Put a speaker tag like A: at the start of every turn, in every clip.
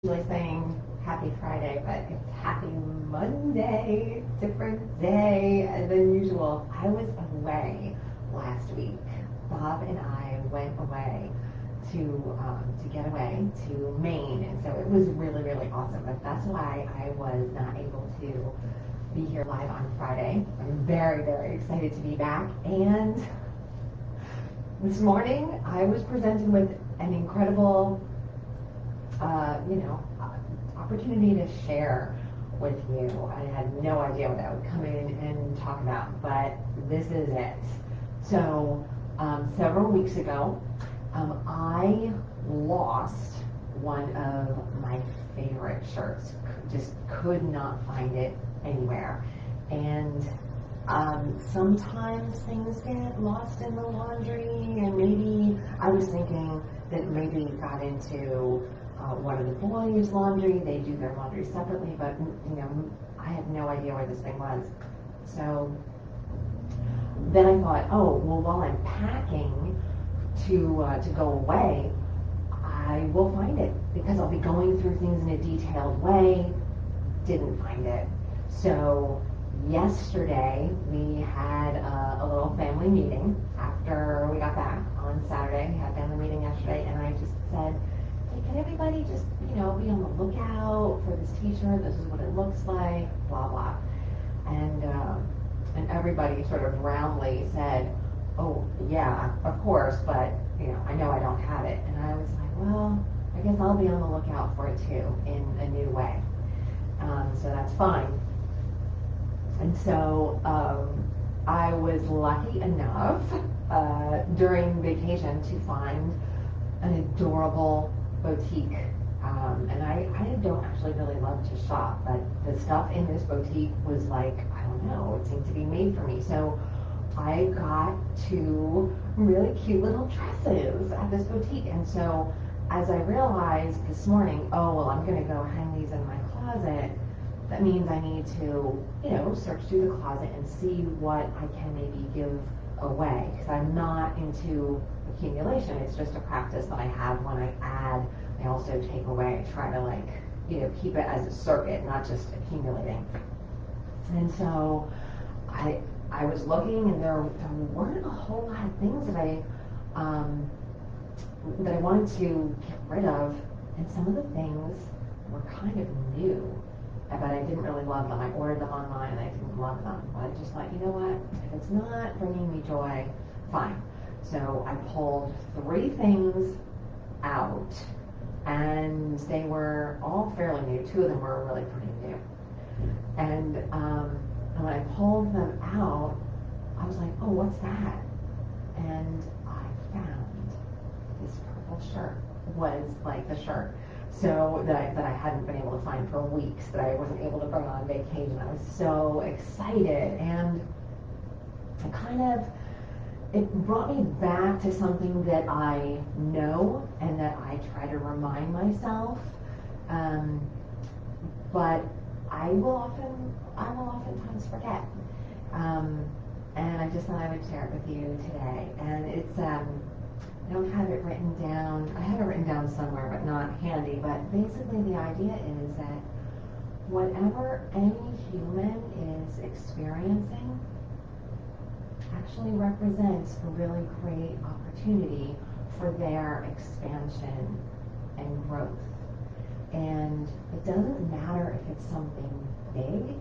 A: usually saying happy Friday, but it's happy Monday, different day than usual. I was away last week. Bob and I went away to get away to Maine, and so it was really awesome. But that's why I was not able to be here live on Friday. I'm very excited to be back. And this morning I was presented with an incredible opportunity to share with you. I had no idea what I would come in and talk about, but this is it. So, several weeks ago, I lost one of my favorite shirts. Just could not find it anywhere. And sometimes things get lost in the laundry, and maybe I was thinking that maybe it got into one of the boys' laundry. They do their laundry separately, but I had no idea where this thing was. So then I thought, oh well, while I'm packing to go away, I will find it because I'll be going through things in a detailed way. Didn't find it. So yesterday we had a little family meeting after we got back on Saturday. We had a family meeting yesterday, and I just said, hey, can everybody just be on the lookout for this T-shirt? This is what it looks like, blah blah. And everybody sort of roundly said, oh yeah, of course, but I know I don't have it. And I was like, well, I guess I'll be on the lookout for it too in a new way. So that's fine. And so I was lucky enough during vacation to find an adorable boutique. And I don't actually really love to shop, but the stuff in this boutique was like, I don't know, it seemed to be made for me. So I got two really cute little dresses at this boutique. And so as I realized this morning, oh, well, I'm going to go hang these in my closet, that means I need to, search through the closet and see what I can maybe give away. Because I'm not into accumulation. It's just a practice that I have when I add, I also take away. I try to, keep it as a circuit, not just accumulating. And so I was looking, and there weren't a whole lot of things that I wanted to get rid of, and some of the things were kind of new, but I didn't really love them. I ordered them online, and I didn't love them. But I just thought, you know what? If it's not bringing me joy, fine. So I pulled 3 things out, and they were all fairly new. 2 of them were really pretty new. And when I pulled them out, I was like, oh, what's that? And I found this purple shirt was like the shirt so that I hadn't been able to find for weeks, that I wasn't able to bring on vacation. I was so excited, and it brought me back to something that I know and that I try to remind myself, but I will oftentimes forget. And I just thought I would share it with you today. And it's, I don't have it written down. I have it written down somewhere, but not handy. But basically the idea is that whatever any human is experiencing actually represents a really great opportunity for their expansion and growth. And it doesn't matter if it's something big,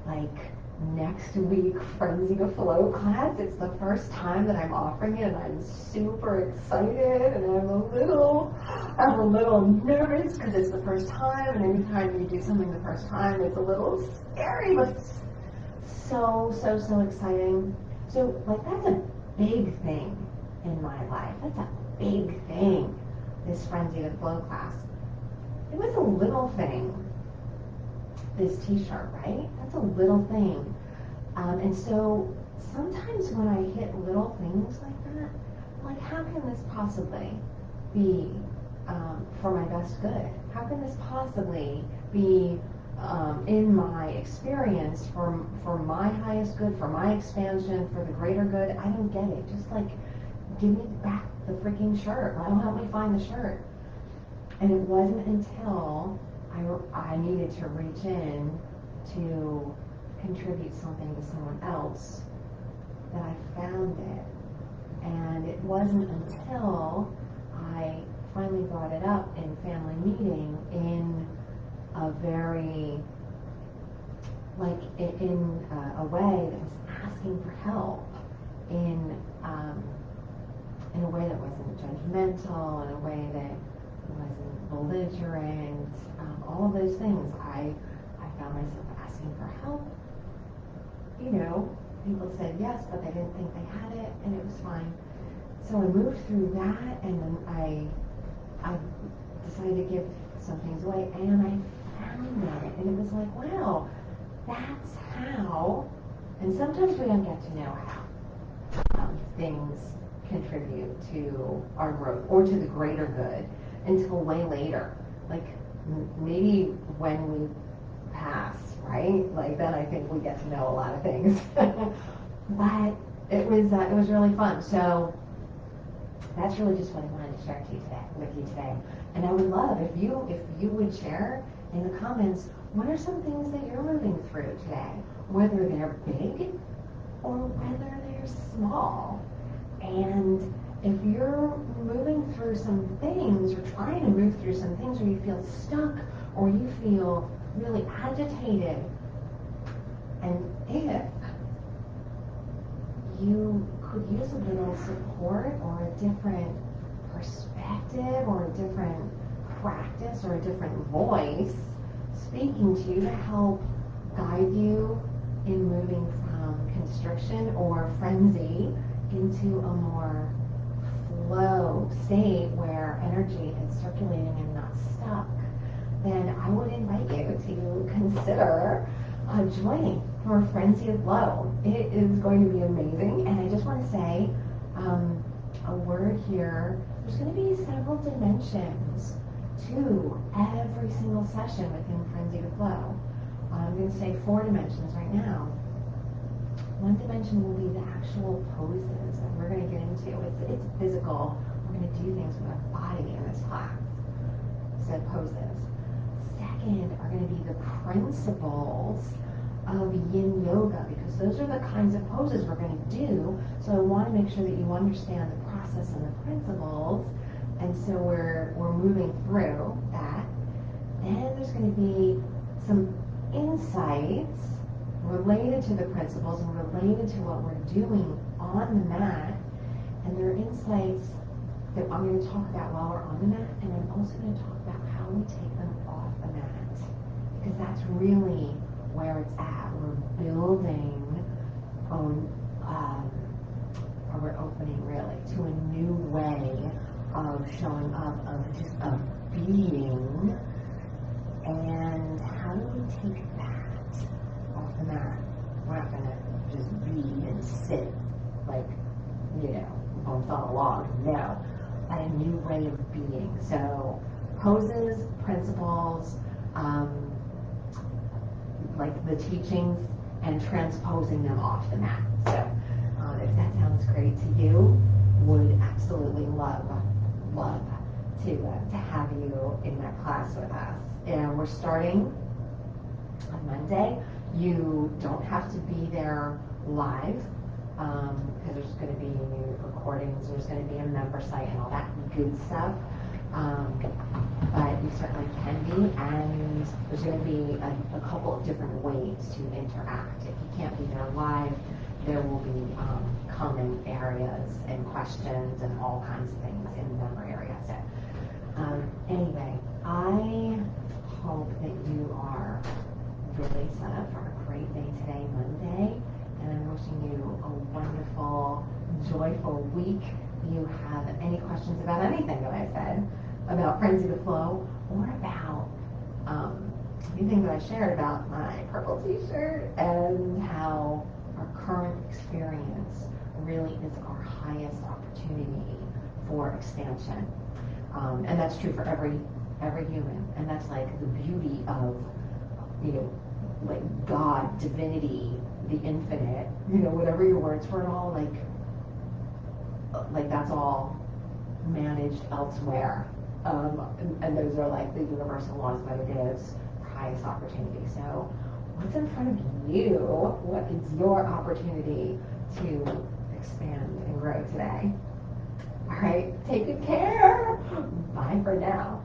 A: like next week Frenzy to Flow class. It's the first time that I'm offering it, and I'm super excited, and I'm a little nervous because it's the first time, and every time you do something the first time, it's a little scary, but it's so exciting. So that's a big thing in my life. That's a big thing, this Frenzy to Flow class. It was a little thing, this t-shirt, right? That's a little thing. And so sometimes when I hit little things like that, like, how can this possibly be for my best good? How can this possibly be in my experience for my highest good, for my expansion, for the greater good? I don't get it. Just give me back the freaking shirt. Why don't help me find the shirt? And it wasn't until I needed to reach in to contribute something to someone else, that I found it. And it wasn't until I finally brought it up in family meeting in a very, like in a way that was asking for help, in a way that wasn't judgmental, in a way that wasn't belligerent, all of those things. I found myself asking for help. You know, people said yes, but they didn't think they had it, and it was fine. So I moved through that, and then I decided to give some things away, and I found it, and it was like, wow, that's how. And sometimes we don't get to know how things contribute to our growth or to the greater good until way later. Like maybe when we pass, right? Like then I think we get to know a lot of things. But it was really fun. So that's really just what I wanted to share with you today. And I would love if you would share in the comments, what are some things that you're moving through today, whether they're big or whether they're small. And if you're moving through some things, or trying to move through some things where you feel stuck or you feel really agitated, and if you could use a little support or a different perspective or a different practice or a different voice speaking to you to help guide you in moving from constriction or frenzy into a more flow state where energy is circulating and not stuck, then I would invite you to consider joining for Frenzy of Flow. It is going to be amazing, and I just want to say a word here. There's going to be several dimensions to every single session within Frenzy of Flow. I'm going to say 4 dimensions right now. One dimension will be the actual poses that we're going to get into. It's physical. We're going to do things with our body in this class. So poses. Second are going to be the principles of yin yoga, because those are the kinds of poses we're going to do. So I want to make sure that you understand the process and the principles. And so we're moving through that. Then there's going to be some insights related to the principles and related to what we're doing on the mat. And there are insights that I'm going to talk about while we're on the mat, and I'm also going to talk about how we take them off the mat, because that's really where it's at. We're building or we're opening really to a new way of showing up, of being. And how do we take that off the mat? We're not going to just be and sit like, bones on a log. No, but a new way of being. So poses, principles, like the teachings, and transposing them off the mat. So if that sounds great to you, would absolutely love to have you in that class with us. And we're starting on Monday. You don't have to be there live, because there's going to be recordings, there's going to be a member site and all that good stuff. But you certainly can be, and there's going to be a couple of different ways to interact. If you can't be there live, there will be comment areas and questions and all kinds of things in the member area. So anyway, I hope that you are really set up for a great day today, Monday, and I'm wishing you a wonderful, joyful week. If you have any questions about anything that I said, about Frenzy to Flow, or about anything that I shared about my purple t-shirt and how our current experience really is our highest opportunity for expansion. And that's true for every human. And that's like the beauty of, like God, divinity, the infinite, whatever your words for it all, like that's all managed elsewhere and those are like the universal laws, but it is highest opportunity. So what's in front of you? What is your opportunity to expand and grow today? All right, take good care. Bye for now.